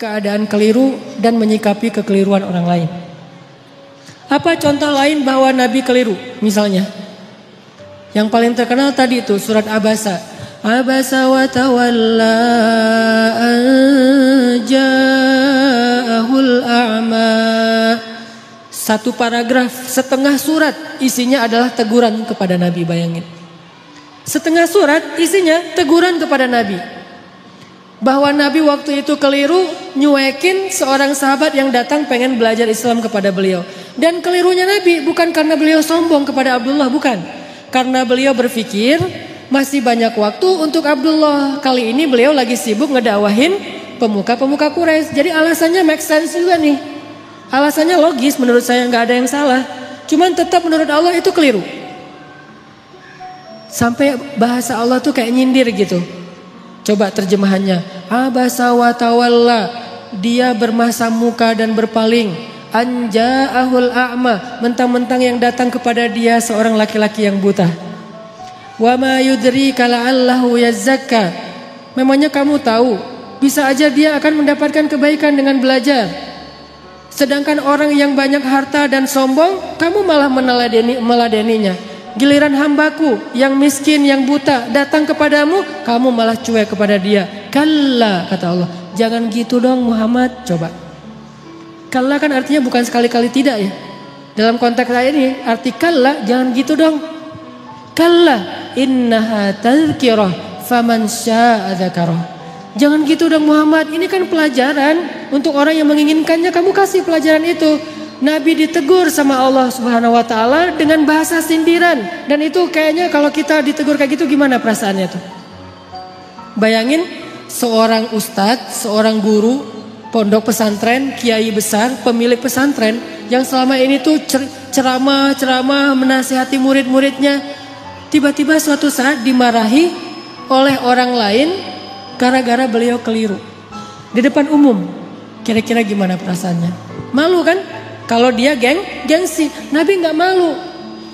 keadaan keliru dan menyikapi kekeliruan orang lain. Apa contoh lain bahwa Nabi keliru? Misalnya, yang paling terkenal tadi itu surat Abasa. Abasa wa tawalla an ja'ahul a'ma. Satu paragraf, setengah surat isinya adalah teguran kepada Nabi, bayangin. Setengah surat isinya teguran kepada Nabi. Bahwa Nabi waktu itu keliru nyuekin seorang sahabat yang datang pengen belajar Islam kepada beliau. Dan kelirunya Nabi bukan karena beliau sombong kepada Abdullah, bukan. Karena beliau berpikir masih banyak waktu untuk Abdullah. Kali ini beliau lagi sibuk ngedakwahin pemuka-pemuka Quraisy. Jadi alasannya make sense juga nih. Alasannya logis, menurut saya nggak ada yang salah. Cuman tetap menurut Allah itu keliru. Sampai bahasa Allah tuh kayak nyindir gitu. Coba terjemahannya. Abasa wa tawalla. Dia bermasam muka dan berpaling. Anja'ahul a'ma. Mentang-mentang yang datang kepada dia seorang laki-laki yang buta. Wa ma yudrika la'allahu yazzakka. Memangnya kamu tahu, bisa aja dia akan mendapatkan kebaikan dengan belajar. Sedangkan orang yang banyak harta dan sombong, kamu malah meladeninya. Giliran hambaku yang miskin, yang buta datang kepadamu, kamu malah cuek kepada dia. Kalla, kata Allah, jangan gitu dong Muhammad. Coba, kalla kan artinya bukan sekali-kali tidak ya. Dalam konteks saya ini arti kalla, jangan gitu dong. Kalla innaha tadhkirah faman syaa'a dzakarah. Jangan gitu dong Muhammad, ini kan pelajaran untuk orang yang menginginkannya, kamu kasih pelajaran itu. Nabi ditegur sama Allah Subhanahu wa taala dengan bahasa sindiran, dan itu kayaknya kalau kita ditegur kayak gitu gimana perasaannya tuh? Bayangin seorang ustadz, seorang guru pondok pesantren, kiai besar, pemilik pesantren yang selama ini tuh ceramah menasihati murid-muridnya, tiba-tiba suatu saat dimarahi oleh orang lain gara-gara beliau keliru di depan umum. Kira-kira gimana perasaannya? Malu kan? Kalau dia gengsi. Nabi nggak malu.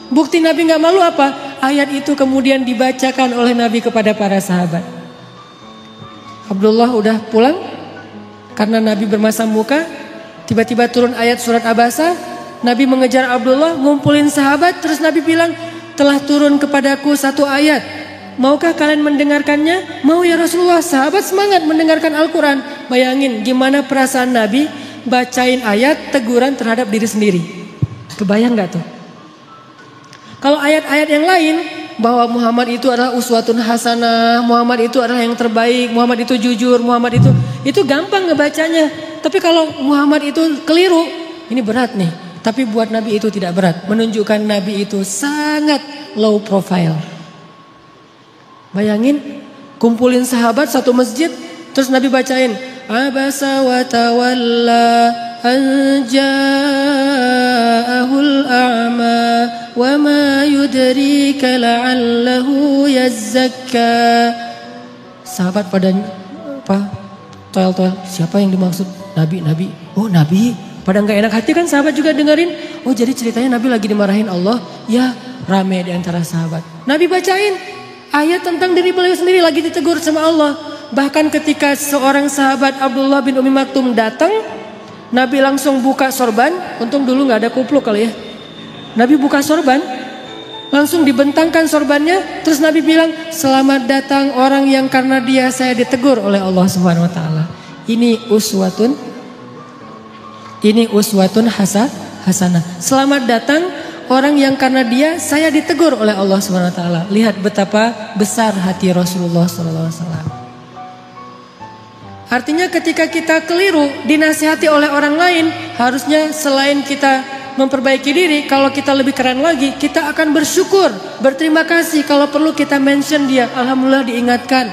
Bukti Nabi nggak malu apa? Ayat itu kemudian dibacakan oleh Nabi kepada para sahabat. Abdullah udah pulang karena Nabi bermasam muka. Tiba-tiba turun ayat surat Abasa. Nabi mengejar Abdullah, ngumpulin sahabat, terus Nabi bilang, telah turun kepadaku satu ayat. Maukah kalian mendengarkannya? Mau ya Rasulullah. Sahabat semangat mendengarkan Al-Quran. Bayangin gimana perasaan Nabi bacain ayat teguran terhadap diri sendiri. Kebayang gak tuh? Kalau ayat-ayat yang lain, bahwa Muhammad itu adalah uswatun hasanah, Muhammad itu adalah yang terbaik, Muhammad itu jujur, Muhammad itu gampang ngebacanya. Tapi kalau Muhammad itu keliru, ini berat nih. Tapi buat Nabi itu tidak berat. Menunjukkan Nabi itu sangat low profile. Bayangin, kumpulin sahabat satu masjid, terus Nabi bacain Abasa wa tawalla an ja'ahul a'ma wa ma yudrika la'allahu yazzakka. Sahabat pada toel-toel, siapa yang dimaksud? Nabi. Oh Nabi, pada gak enak hati kan sahabat juga dengerin. Oh jadi ceritanya Nabi lagi dimarahin Allah. Ya rame di antara sahabat. Nabi bacain ayat tentang diri beliau sendiri lagi ditegur sama Allah. Bahkan ketika seorang sahabat Abdullah bin Umi Maktum datang, Nabi langsung buka sorban. Untung dulu gak ada kupluk kali ya. Nabi buka sorban, langsung dibentangkan sorbannya. Terus Nabi bilang, selamat datang orang yang karena dia saya ditegur oleh Allah Subhanahu Wa Taala. Ini uswatun hasanah. Selamat datang orang yang karena dia saya ditegur oleh Allah Subhanahu Wa Taala. Lihat betapa besar hati Rasulullah Sallallahu Alaihi Wasallam. Artinya ketika kita keliru dinasihati oleh orang lain, harusnya selain kita memperbaiki diri, kalau kita lebih keren lagi, kita akan bersyukur, berterima kasih. Kalau perlu kita mention dia, alhamdulillah diingatkan,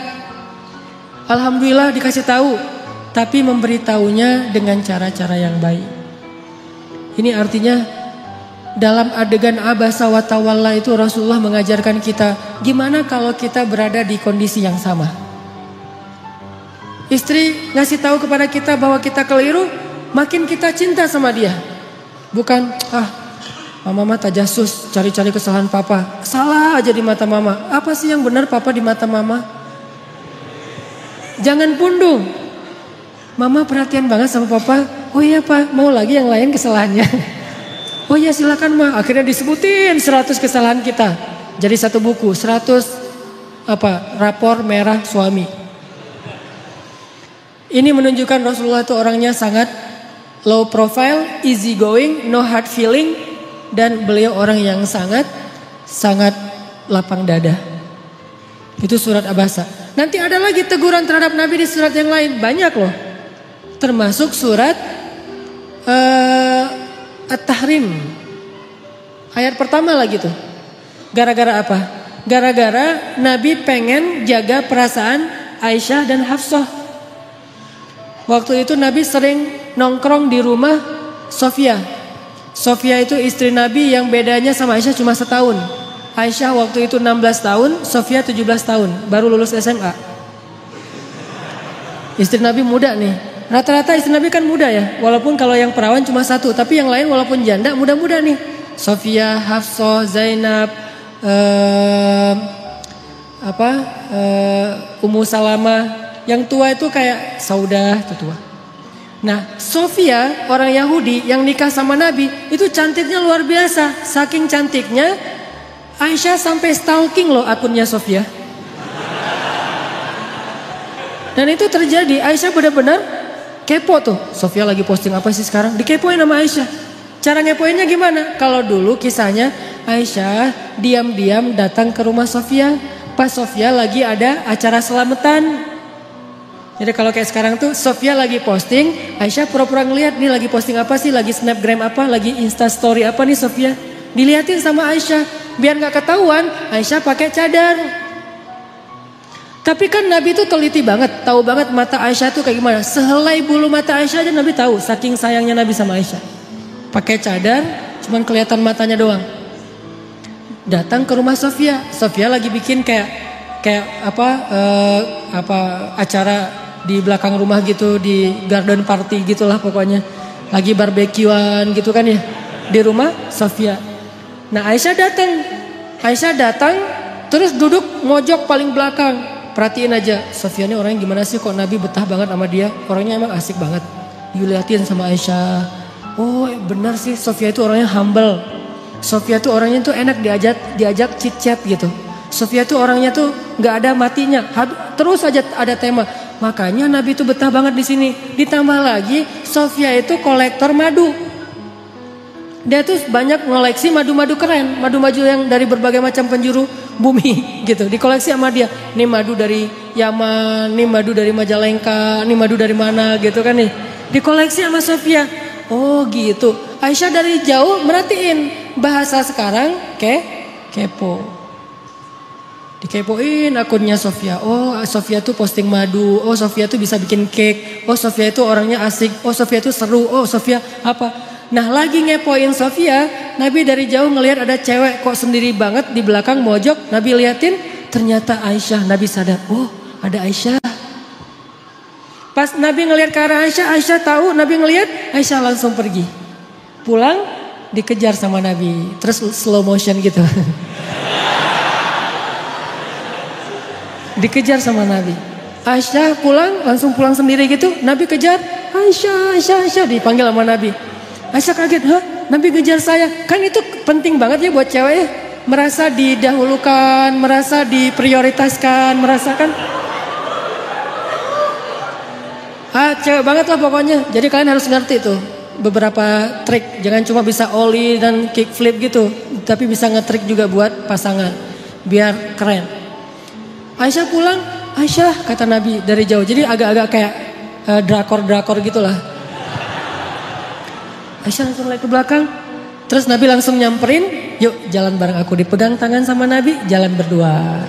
alhamdulillah dikasih tahu, tapi memberitahunya dengan cara-cara yang baik. Ini artinya dalam adegan abasa wa tawalla itu Rasulullah mengajarkan kita gimana kalau kita berada di kondisi yang sama. Istri ngasih tahu kepada kita bahwa kita keliru, makin kita cinta sama dia. Bukan, mama tajasus cari-cari kesalahan papa. Salah aja di mata mama. Apa sih yang benar papa di mata mama? Jangan pundung. Mama perhatian banget sama papa. Oh iya Pak, mau lagi yang lain kesalahannya? Oh iya silakan Ma. Akhirnya disebutin 100 kesalahan kita. Jadi satu buku, 100 rapor merah suami. Ini menunjukkan Rasulullah itu orangnya sangat low profile, easy going, no hard feeling, dan beliau orang yang sangat lapang dada. Itu surat Abasa. Nanti ada lagi teguran terhadap Nabi di surat yang lain, banyak loh. Termasuk surat At-Tahrim. Ayat pertama lagi tuh. Gara-gara apa? Gara-gara Nabi pengen jaga perasaan Aisyah dan Hafsah. Waktu itu Nabi sering nongkrong di rumah Sofia. Sofia itu istri Nabi yang bedanya sama Aisyah cuma setahun. Aisyah waktu itu 16 tahun, Sofia 17 tahun, baru lulus SMA. Istri Nabi muda nih. Rata-rata istri Nabi kan muda ya. Walaupun kalau yang perawan cuma satu, tapi yang lain walaupun janda muda-muda nih. Sofia, Hafsah, Zainab, Ummu Salamah. Yang tua itu kayak Saudah, itu tua. Nah, Sofia orang Yahudi yang nikah sama Nabi itu cantiknya luar biasa. Saking cantiknya Aisyah sampai stalking loh akunnya Sofia. Dan itu terjadi. Aisyah benar-benar kepo tuh. Sofia lagi posting apa sih sekarang? Dikepoin sama Aisyah. Cara ngepoinnya gimana? Kalau dulu kisahnya Aisyah diam-diam datang ke rumah Sofia. Pas Sofia lagi ada acara selamatan. Jadi kalau kayak sekarang tuh Sofia lagi posting, Aisyah pura-pura ngeliat nih lagi posting apa sih, lagi snapgram apa, lagi insta story apa nih Sofia. Dilihatin sama Aisyah, biar gak ketahuan Aisyah pakai cadar. Tapi kan Nabi itu teliti banget, tahu banget mata Aisyah tuh kayak gimana. Sehelai bulu mata Aisyah aja Nabi tahu, saking sayangnya Nabi sama Aisyah. Pakai cadar, cuman kelihatan matanya doang. Datang ke rumah Sofia, Sofia lagi bikin kayak acara di belakang rumah gitu, di garden party gitulah pokoknya. Lagi barbekyuan gitu kan ya, di rumah Sofia. Nah Aisyah datang terus duduk mojok paling belakang. Perhatiin aja Sofia ini orangnya gimana sih, kok Nabi betah banget sama dia. Orangnya emang asik banget. Dilihatin sama Aisyah. Oh benar sih Sofia itu orangnya humble. Sofia itu orangnya tuh enak diajak chit chat gitu. Sofia tuh orangnya tuh nggak ada matinya. Terus aja ada tema. Makanya Nabi itu betah banget di sini. Ditambah lagi Sofia itu kolektor madu. Dia tuh banyak ngoleksi madu-madu keren, madu-madu yang dari berbagai macam penjuru bumi gitu. Dikoleksi sama dia. Nih madu dari Yaman, nih madu dari Majalengka, nih madu dari mana gitu kan nih. Dikoleksi sama Sofia. Oh gitu. Aisyah dari jauh merhatiin bahasa sekarang kepo. Dikepoin akunnya Sofia. Oh Sofia tuh posting madu. Oh Sofia tuh bisa bikin cake. Oh Sofia tuh orangnya asik. Oh Sofia tuh seru. Oh Sofia apa. Nah lagi ngepoin Sofia. Nabi dari jauh ngelihat ada cewek kok sendiri banget di belakang mojok. Nabi liatin ternyata Aisyah. Nabi sadar. Oh ada Aisyah. Pas Nabi ngelihat ke arah Aisyah. Aisyah tahu Nabi ngelihat. Aisyah langsung pergi. Pulang dikejar sama Nabi. Terus slow motion gitu. Dikejar sama Nabi. Aisyah langsung pulang sendiri gitu. Nabi kejar, Aisyah dipanggil sama Nabi. Aisyah kaget, Nabi kejar saya. Kan itu penting banget ya buat cewek ya. Merasa didahulukan, merasa diprioritaskan, merasakan. Cewek banget lah pokoknya. Jadi kalian harus ngerti tuh beberapa trik. Jangan cuma bisa ollie dan kickflip gitu, tapi bisa ngetrik juga buat pasangan. Biar keren. Aisyah pulang, Aisyah kata Nabi dari jauh. Jadi agak-agak kayak drakor gitulah. Aisyah langsung lari ke belakang. Terus Nabi langsung nyamperin, yuk jalan bareng aku. Dipegang tangan sama Nabi, jalan berdua.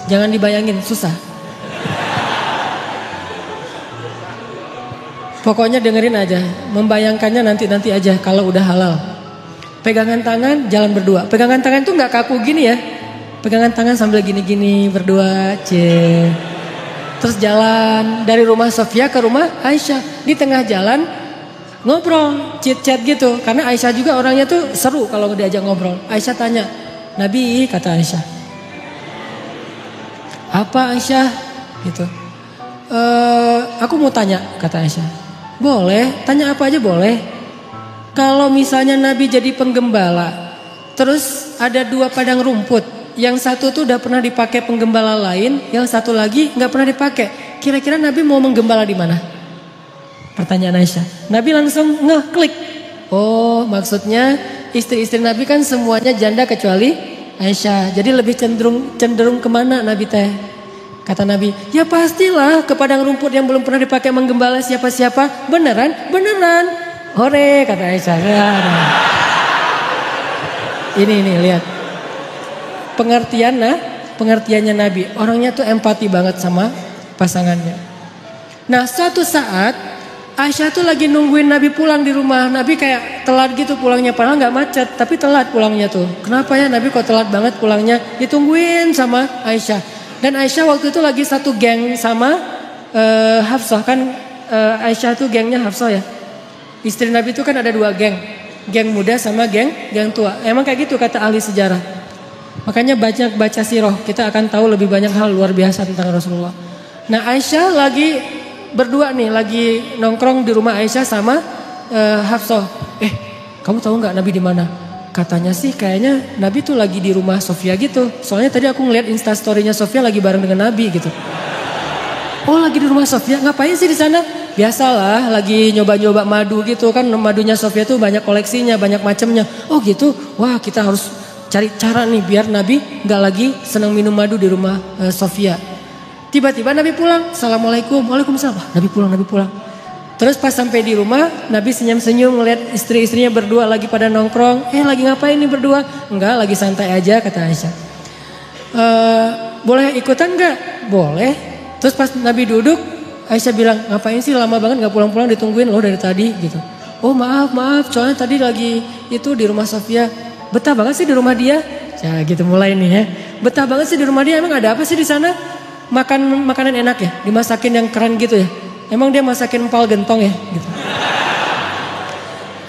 Jangan dibayangin, susah. Pokoknya dengerin aja, membayangkannya nanti aja kalau udah halal. Pegangan tangan, jalan berdua. Pegangan tangan tuh nggak kaku gini ya. Pegangan tangan sambil gini-gini berdua, terus jalan dari rumah Sofia ke rumah Aisyah. Di tengah jalan ngobrol, chit-chat gitu. Karena Aisyah juga orangnya tuh seru kalau diajak ngobrol. Aisyah tanya, Nabi, kata Aisyah. Apa Aisyah? Gitu. Aku mau tanya, kata Aisyah. Boleh, tanya apa aja boleh. Kalau misalnya Nabi jadi penggembala, terus ada 2 padang rumput, yang satu tuh udah pernah dipakai penggembala lain, yang satu lagi nggak pernah dipakai. Kira-kira Nabi mau menggembala di mana? Pertanyaan Aisyah. Nabi langsung ngeklik. Oh, maksudnya istri-istri Nabi kan semuanya janda kecuali Aisyah. Jadi lebih cenderung kemana Nabi teh? Kata Nabi, ya pastilah ke padang rumput yang belum pernah dipakai menggembala siapa-siapa. Beneran? Beneran. Hore, kata Aisyah. Ini lihat. Pengertiannya Nabi. Orangnya tuh empati banget sama pasangannya. Nah, suatu saat Aisyah tuh lagi nungguin Nabi pulang di rumah. Nabi kayak telat gitu pulangnya. Padahal gak macet, tapi telat pulangnya tuh. Kenapa ya Nabi kok telat banget pulangnya? Ditungguin sama Aisyah. Dan Aisyah waktu itu lagi satu geng sama Hafsah. Kan Aisyah tuh gengnya Hafsah ya. Istri Nabi itu kan ada 2 geng. Geng muda sama geng tua. Emang kayak gitu kata ahli sejarah. Makanya baca sirah. Kita akan tahu lebih banyak hal luar biasa tentang Rasulullah. Nah, Aisyah lagi berdua nih, lagi nongkrong di rumah Aisyah sama Hafsah. Kamu tahu nggak Nabi di mana? Katanya sih kayaknya Nabi tuh lagi di rumah Sofia gitu. Soalnya tadi aku ngeliat instastorynya Sofia lagi bareng dengan Nabi gitu. Oh, lagi di rumah Sofia, ngapain sih di sana? Biasalah, lagi nyoba-nyoba madu gitu kan. Madunya Sofia tuh banyak koleksinya, banyak macamnya. Oh gitu, wah kita harus cari cara nih biar Nabi nggak lagi senang minum madu di rumah Sofia. Tiba-tiba Nabi pulang, Assalamualaikum, Waalaikumsalam. Nabi pulang. Terus pas sampai di rumah, Nabi senyum-senyum ngeliat istri-istrinya berdua lagi pada nongkrong. Lagi ngapain nih berdua? Enggak, lagi santai aja, kata Aisyah. Boleh ikutan enggak? Boleh. Terus pas Nabi duduk, Aisyah bilang, ngapain sih lama banget gak pulang-pulang, ditungguin loh dari tadi gitu. Oh maaf, soalnya tadi lagi itu di rumah Sofia. Betah banget sih di rumah dia. Ya gitu mulai nih ya. Betah banget sih di rumah dia, emang ada apa sih di sana? Makanan enak ya, dimasakin yang keren gitu ya. Emang dia masakin empal gentong ya gitu.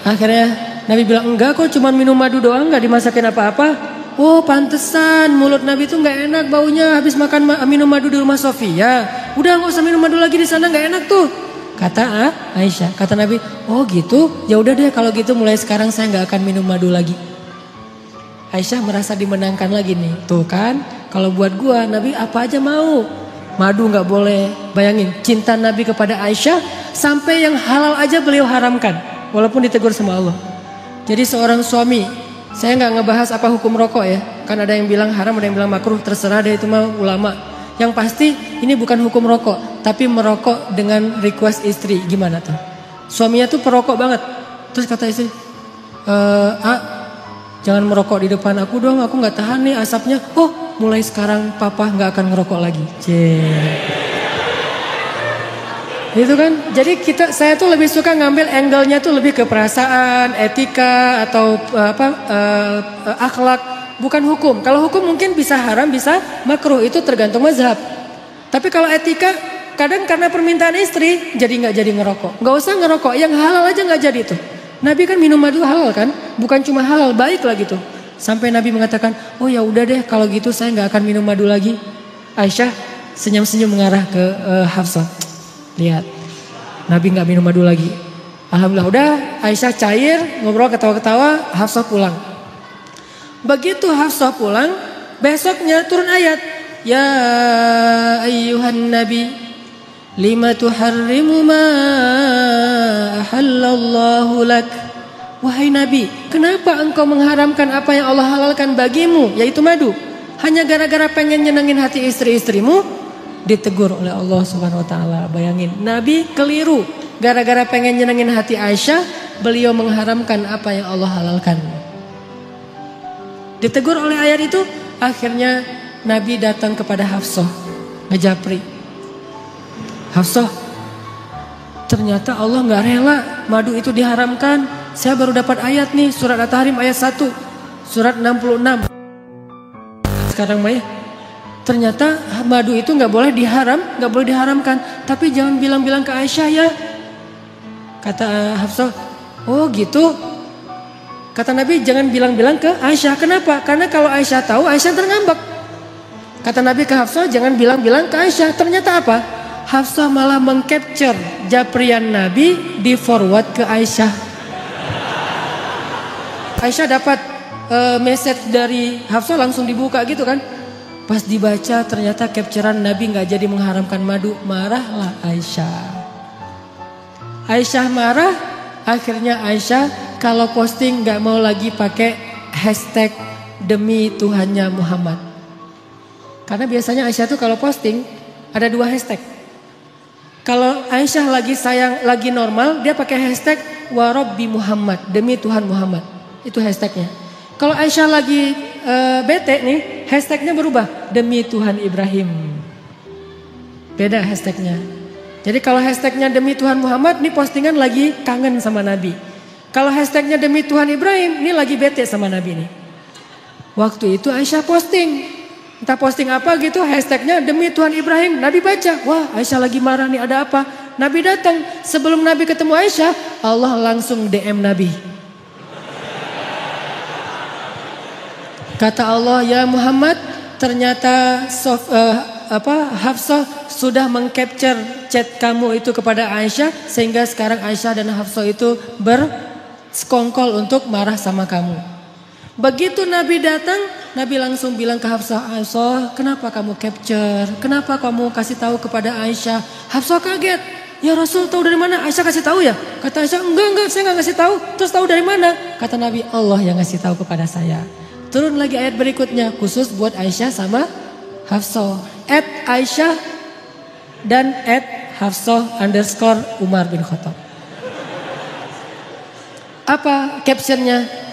Akhirnya Nabi bilang enggak kok, cuma minum madu doang, gak dimasakin apa-apa. Oh pantesan mulut Nabi tuh gak enak baunya habis minum madu di rumah Sofia. Udah gak usah minum madu lagi di sana, gak enak tuh. Kata Aisyah, kata Nabi, oh gitu, ya udah deh kalau gitu mulai sekarang saya gak akan minum madu lagi. Aisyah merasa dimenangkan lagi nih. Tuh kan, kalau buat gua Nabi apa aja mau. Madu gak boleh. Bayangin, cinta Nabi kepada Aisyah sampai yang halal aja beliau haramkan. Walaupun ditegur sama Allah. Jadi seorang suami, saya gak ngebahas apa hukum rokok ya. Kan ada yang bilang haram, ada yang bilang makruh. Terserah deh, itu mah ulama. Yang pasti ini bukan hukum rokok. Tapi merokok dengan request istri. Gimana tuh? Suaminya tuh perokok banget. Terus kata istri, jangan merokok di depan aku dong, aku gak tahan nih asapnya. Oh, mulai sekarang papa gak akan ngerokok lagi. Itu kan, jadi saya tuh lebih suka ngambil angle-nya tuh lebih ke perasaan, etika atau akhlak, bukan hukum. Kalau hukum mungkin bisa haram, bisa makruh, itu tergantung mazhab. Tapi kalau etika, kadang karena permintaan istri, jadi gak jadi ngerokok. Gak usah ngerokok, yang halal aja gak jadi tuh. Nabi kan minum madu halal kan, bukan cuma halal, baik lah gitu. Sampai Nabi mengatakan, oh ya udah deh kalau gitu saya nggak akan minum madu lagi. Aisyah senyum-senyum mengarah ke Hafsah. Lihat, Nabi nggak minum madu lagi. Alhamdulillah udah, Aisyah cair, ngobrol ketawa-ketawa, Hafsah pulang. Begitu Hafsah pulang, besoknya turun ayat, ya ayyuhan nabi, lima tuharrimu ma ahallallahu lak. Wahai Nabi, kenapa engkau mengharamkan apa yang Allah halalkan bagimu, yaitu madu? Hanya gara-gara pengen nyenengin hati istri-istrimu? Ditegur oleh Allah Subhanahu wa taala. Bayangin, Nabi keliru. Gara-gara pengen nyenengin hati Aisyah, beliau mengharamkan apa yang Allah halalkan. Ditegur oleh ayat itu, akhirnya Nabi datang kepada Hafsah, ngejapri. Hafsah, ternyata Allah gak rela madu itu diharamkan. Saya baru dapat ayat nih, surat At-Tahrim ayat 1, surat 66. Sekarang Maya, ternyata madu itu gak boleh diharamkan. Tapi jangan bilang-bilang ke Aisyah ya. Kata Hafsah, oh gitu. Kata Nabi, jangan bilang-bilang ke Aisyah. Kenapa? Karena kalau Aisyah tahu, Aisyah terngambek. Kata Nabi ke Hafsah, jangan bilang-bilang ke Aisyah. Ternyata apa? Hafsah malah mengcapture japrian Nabi, di forward ke Aisyah. Aisyah dapat message dari Hafsah, langsung dibuka gitu kan. Pas dibaca ternyata capturean Nabi nggak jadi mengharamkan madu. Marahlah Aisyah. Aisyah marah. Akhirnya Aisyah kalau posting nggak mau lagi pakai hashtag demi Tuhannya Muhammad. Karena biasanya Aisyah tuh kalau posting ada 2 hashtag. Kalau Aisyah lagi sayang, lagi normal, dia pakai hashtag warabbi Muhammad, demi Tuhan Muhammad. Itu hashtagnya. Kalau Aisyah lagi bete nih, hashtagnya berubah, demi Tuhan Ibrahim. Beda hashtagnya. Jadi kalau hashtagnya demi Tuhan Muhammad, nih postingan lagi kangen sama Nabi. Kalau hashtagnya demi Tuhan Ibrahim, ini lagi bete sama Nabi nih. Waktu itu Aisyah posting. Entah posting apa gitu, hashtagnya demi Tuhan Ibrahim. Nabi baca, wah Aisyah lagi marah nih, ada apa? Nabi datang. Sebelum Nabi ketemu Aisyah, Allah langsung DM Nabi. Kata Allah, ya Muhammad, ternyata Hafsah sudah mengcapture chat kamu itu kepada Aisyah, sehingga sekarang Aisyah dan Hafsah itu bersekongkol untuk marah sama kamu. Begitu Nabi datang, Nabi langsung bilang ke Hafsah, Aisyah, kenapa kamu capture? Kenapa kamu kasih tahu kepada Aisyah? Hafsah kaget. Ya Rasul, tahu dari mana? Aisyah kasih tahu ya? Kata Aisyah, enggak, saya enggak ngasih tahu. Terus tahu dari mana? Kata Nabi, Allah yang ngasih tahu kepada saya. Turun lagi ayat berikutnya, khusus buat Aisyah sama Hafsah. @Aisyah dan @Hafsah_Umar bin Khattab. Apa captionnya?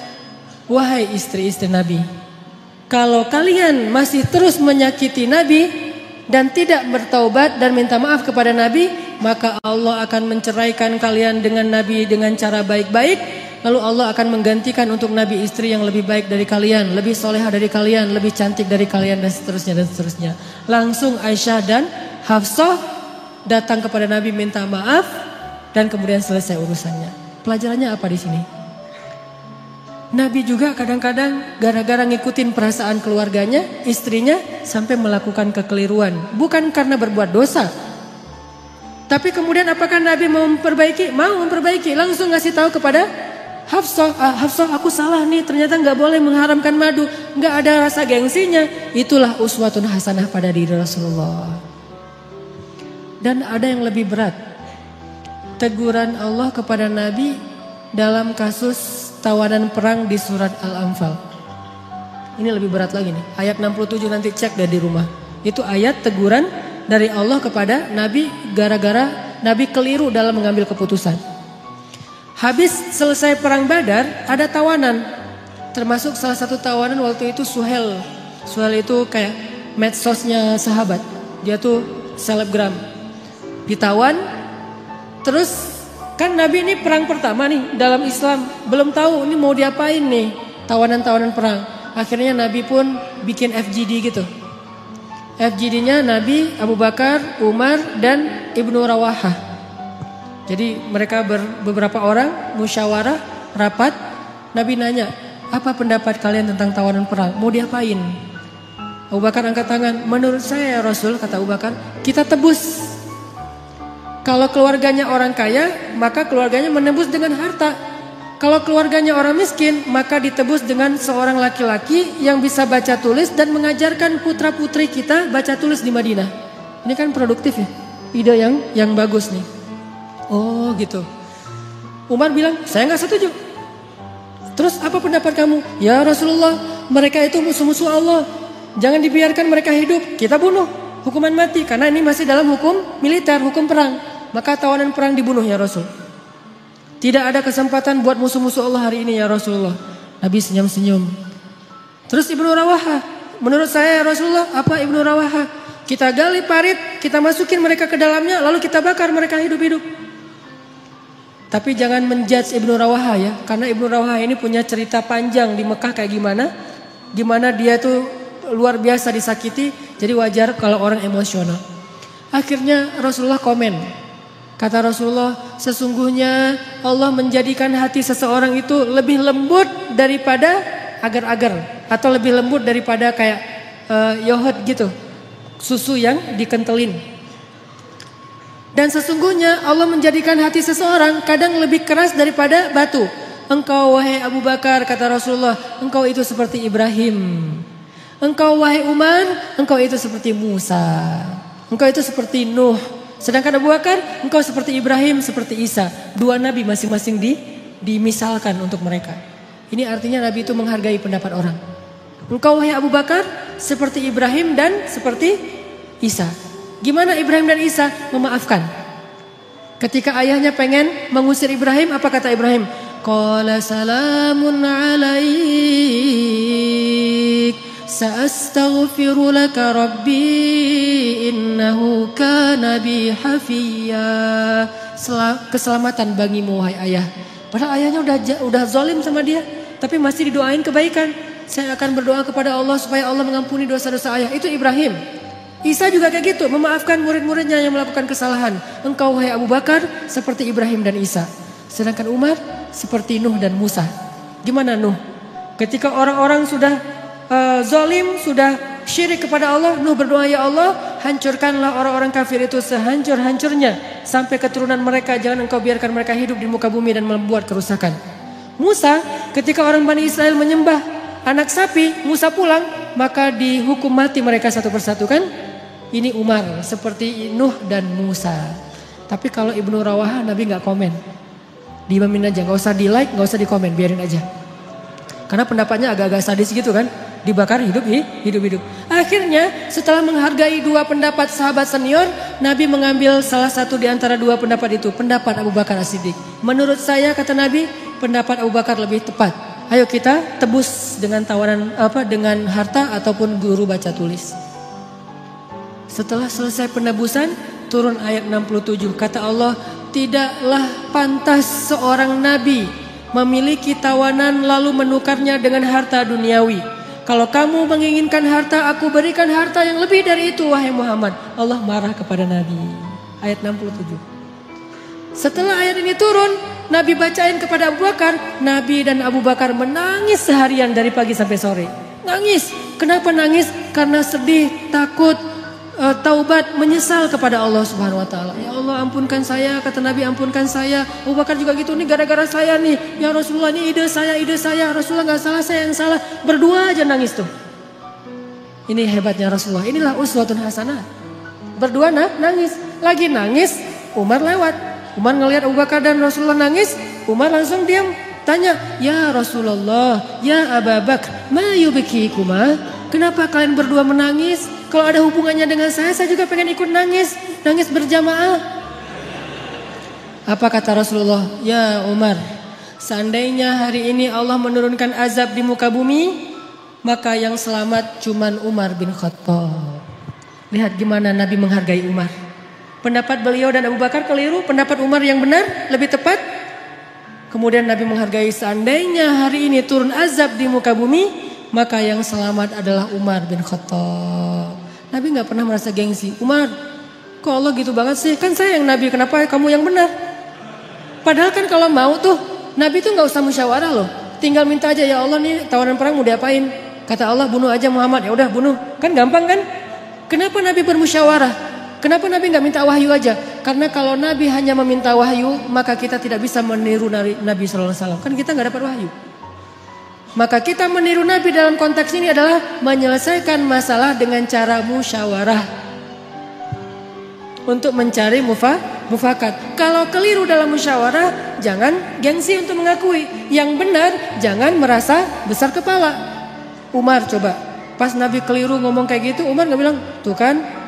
Wahai istri-istri Nabi, kalau kalian masih terus menyakiti Nabi dan tidak bertaubat dan minta maaf kepada Nabi, maka Allah akan menceraikan kalian dengan Nabi dengan cara baik-baik. Lalu Allah akan menggantikan untuk Nabi istri yang lebih baik dari kalian, lebih solehah dari kalian, lebih cantik dari kalian, dan seterusnya dan seterusnya. Langsung Aisyah dan Hafsah datang kepada Nabi minta maaf dan kemudian selesai urusannya. Pelajarannya apa di sini? Nabi juga kadang-kadang gara-gara ngikutin perasaan keluarganya, istrinya, sampai melakukan kekeliruan. Bukan karena berbuat dosa. Tapi kemudian apakah Nabi mau memperbaiki? Mau memperbaiki. Langsung ngasih tahu kepada Hafsah, Hafsah aku salah nih, ternyata nggak boleh mengharamkan madu, nggak ada rasa gengsinya. Itulah uswatun hasanah pada diri Rasulullah. Dan ada yang lebih berat, teguran Allah kepada Nabi dalam kasus tawanan perang di surat Al-Anfal. Ini lebih berat lagi nih, ayat 67 nanti cek deh di rumah. Itu ayat teguran dari Allah kepada Nabi gara-gara Nabi keliru dalam mengambil keputusan. Habis selesai perang Badar, ada tawanan. Termasuk salah satu tawanan waktu itu Suhel. Suhel itu kayak medsosnya sahabat. Dia tuh selebgram. Ditawan. Terus kan Nabi ini perang pertama nih dalam Islam. Belum tahu ini mau diapain nih. Tawanan-tawanan perang. Akhirnya Nabi pun bikin FGD gitu. FGD-nya Nabi, Abu Bakar, Umar, dan Ibnu Rawahah. Jadi mereka beberapa orang musyawarah, rapat. Nabi nanya, apa pendapat kalian tentang tawanan perang? Mau diapain? Abu Bakar angkat tangan. Menurut saya ya Rasul, kata Abu Bakar, kita tebus. Kalau keluarganya orang kaya, maka keluarganya menebus dengan harta. Kalau keluarganya orang miskin, maka ditebus dengan seorang laki-laki yang bisa baca tulis dan mengajarkan putra-putri kita baca tulis di Madinah. Ini kan produktif ya, ide yang bagus nih. Oh gitu. Umar bilang, saya nggak setuju. Terus apa pendapat kamu? Ya Rasulullah, mereka itu musuh-musuh Allah. Jangan dibiarkan mereka hidup. Kita bunuh, hukuman mati. Karena ini masih dalam hukum militer, hukum perang. Maka tawanan perang dibunuh ya Rasul. Tidak ada kesempatan buat musuh-musuh Allah hari ini ya Rasulullah. Nabi senyum-senyum. Terus Ibnu Rawaha, menurut saya ya Rasulullah, apa Ibnu Rawaha? Kita gali parit, kita masukin mereka ke dalamnya, lalu kita bakar mereka hidup-hidup. Tapi jangan menjudge Ibnu Rawaha ya. Karena Ibnu Rawaha ini punya cerita panjang di Mekah kayak gimana. Gimana dia tuh luar biasa disakiti. Jadi wajar kalau orang emosional. Akhirnya Rasulullah komen. Kata Rasulullah, sesungguhnya Allah menjadikan hati seseorang itu lebih lembut daripada agar-agar. Atau lebih lembut daripada kayak yogurt gitu. Susu yang dikentelin. Dan sesungguhnya Allah menjadikan hati seseorang kadang lebih keras daripada batu. Engkau wahai Abu Bakar, kata Rasulullah, engkau itu seperti Ibrahim. Engkau wahai Umar, engkau itu seperti Musa. Engkau itu seperti Nuh. Sedangkan Abu Bakar, engkau seperti Ibrahim, seperti Isa. Dua nabi masing-masing dimisalkan untuk mereka. Ini artinya Nabi itu menghargai pendapat orang. Engkau wahai Abu Bakar seperti Ibrahim dan seperti Isa. Gimana Ibrahim dan Isa? Memaafkan. Ketika ayahnya pengen mengusir Ibrahim, apa kata Ibrahim? Qala salamun alaik, sa'astaghfiru laka rabbi innahu kana bi hafiyya. Keselamatan bagimu wahai ayah. Padahal ayahnya udah zalim sama dia, tapi masih didoain kebaikan. Saya akan berdoa kepada Allah supaya Allah mengampuni dosa-dosa ayah. Itu Ibrahim. Isa juga kayak gitu, memaafkan murid-muridnya yang melakukan kesalahan. Engkau wahai Abu Bakar seperti Ibrahim dan Isa. Sedangkan Umar seperti Nuh dan Musa. Gimana Nuh? Ketika orang-orang sudah zalim, sudah syirik kepada Allah, Nuh berdoa, ya Allah, hancurkanlah orang-orang kafir itu sehancur-hancurnya. Sampai keturunan mereka, jangan engkau biarkan mereka hidup di muka bumi dan membuat kerusakan. Musa, ketika orang Bani Israel menyembah anak sapi, Musa pulang, maka dihukum mati mereka satu persatu kan? Ini Umar seperti Nuh dan Musa. Tapi kalau Ibnu Rawahah Nabi gak komen. Diimamin aja, gak usah di like, gak usah di komen, biarin aja. Karena pendapatnya agak-agak sadis gitu kan. Dibakar hidup-hidup. Akhirnya setelah menghargai dua pendapat sahabat senior, Nabi mengambil salah satu di antara dua pendapat itu. Pendapat Abu Bakar As-Siddiq. Menurut saya kata Nabi, pendapat Abu Bakar lebih tepat. Ayo kita tebus dengan tawaran dengan harta ataupun guru baca tulis. Setelah selesai penebusan, turun ayat 67. Kata Allah, tidaklah pantas seorang nabi memiliki tawanan lalu menukarnya dengan harta duniawi. Kalau kamu menginginkan harta, aku berikan harta yang lebih dari itu wahai Muhammad. Allah marah kepada Nabi. Ayat 67. Setelah ayat ini turun, Nabi bacain kepada Abu Bakar. Nabi dan Abu Bakar menangis seharian dari pagi sampai sore. Nangis. Kenapa nangis? Karena sedih, takut, taubat, menyesal kepada Allah Subhanahu wa taala. Ya Allah, ampunkan saya, kata Nabi, ampunkan saya. Abu Bakar juga gitu, nih gara-gara saya nih. Ya Rasulullah, ini ide saya. Rasulullah enggak salah, saya yang salah. Berdua aja nangis tuh. Ini hebatnya Rasulullah. Inilah uswatun hasanah. Berdua nangis. Lagi nangis, Umar lewat. Umar ngelihat Abu Bakar dan Rasulullah nangis, Umar langsung diam. Tanya, "Ya Rasulullah, ya Abu Bakar, ma yubkikuma? Kenapa kalian berdua menangis? Kalau ada hubungannya dengan saya juga pengen ikut nangis. Nangis berjamaah." Apa kata Rasulullah? "Ya Umar, seandainya hari ini Allah menurunkan azab di muka bumi, maka yang selamat cuman Umar bin Khattab." Lihat gimana Nabi menghargai Umar. Pendapat beliau dan Abu Bakar keliru, pendapat Umar yang benar, lebih tepat. Kemudian Nabi menghargai, seandainya hari ini turun azab di muka bumi, maka yang selamat adalah Umar bin Khattab. Nabi gak pernah merasa gengsi. Umar, kok Allah gitu banget sih? Kan saya yang Nabi, kenapa kamu yang benar? Padahal kan kalau mau tuh, Nabi tuh gak usah musyawarah loh. Tinggal minta aja, ya Allah nih tawanan perang mau diapain? Kata Allah, bunuh aja Muhammad. Ya udah bunuh. Kan gampang kan? Kenapa Nabi bermusyawarah? Kenapa Nabi gak minta wahyu aja? Karena kalau Nabi hanya meminta wahyu, maka kita tidak bisa meniru Nabi SAW. Kan kita gak dapat wahyu. Maka kita meniru Nabi dalam konteks ini adalah menyelesaikan masalah dengan cara musyawarah. Untuk mencari mufakat. Kalau keliru dalam musyawarah, jangan gengsi untuk mengakui. Yang benar, jangan merasa besar kepala. Umar coba, pas Nabi keliru ngomong kayak gitu, Umar gak bilang, tuh kan,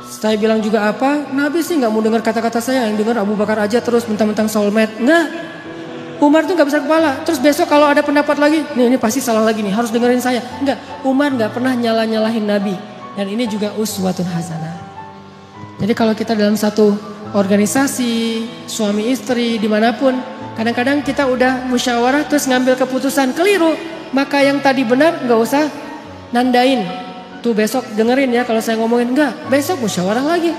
saya bilang juga apa, Nabi sih gak mau dengar kata-kata saya, yang dengar Abu Bakar aja terus mentang-mentang soulmate. Enggak, Umar tuh gak besar kepala. Terus besok kalau ada pendapat lagi, nih ini pasti salah lagi nih, harus dengerin saya. Enggak, Umar gak pernah nyalahin Nabi. Dan ini juga uswatun hasanah. Jadi kalau kita dalam satu organisasi, suami istri, dimanapun, kadang-kadang kita udah musyawarah terus ngambil keputusan keliru, maka yang tadi benar gak usah nandain. Tuh besok dengerin ya kalau saya ngomongin, enggak, besok musyawarah lagi.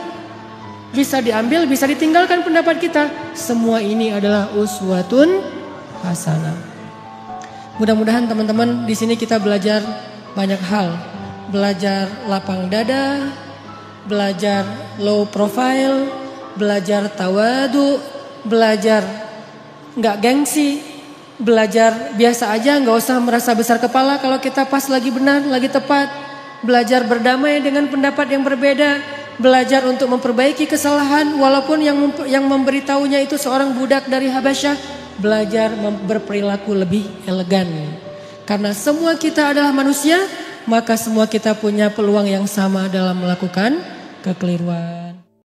Bisa diambil, bisa ditinggalkan pendapat kita. Semua ini adalah uswatun hasanah. Mudah-mudahan teman-teman di sini kita belajar banyak hal. Belajar lapang dada, belajar low profile, belajar tawadu, belajar nggak gengsi, belajar biasa aja, nggak usah merasa besar kepala kalau kita pas lagi benar, lagi tepat. Belajar berdamai dengan pendapat yang berbeda, belajar untuk memperbaiki kesalahan walaupun yang memberitahunya itu seorang budak dari Habasyah, belajar berperilaku lebih elegan. Karena semua kita adalah manusia, maka semua kita punya peluang yang sama dalam melakukan kekeliruan.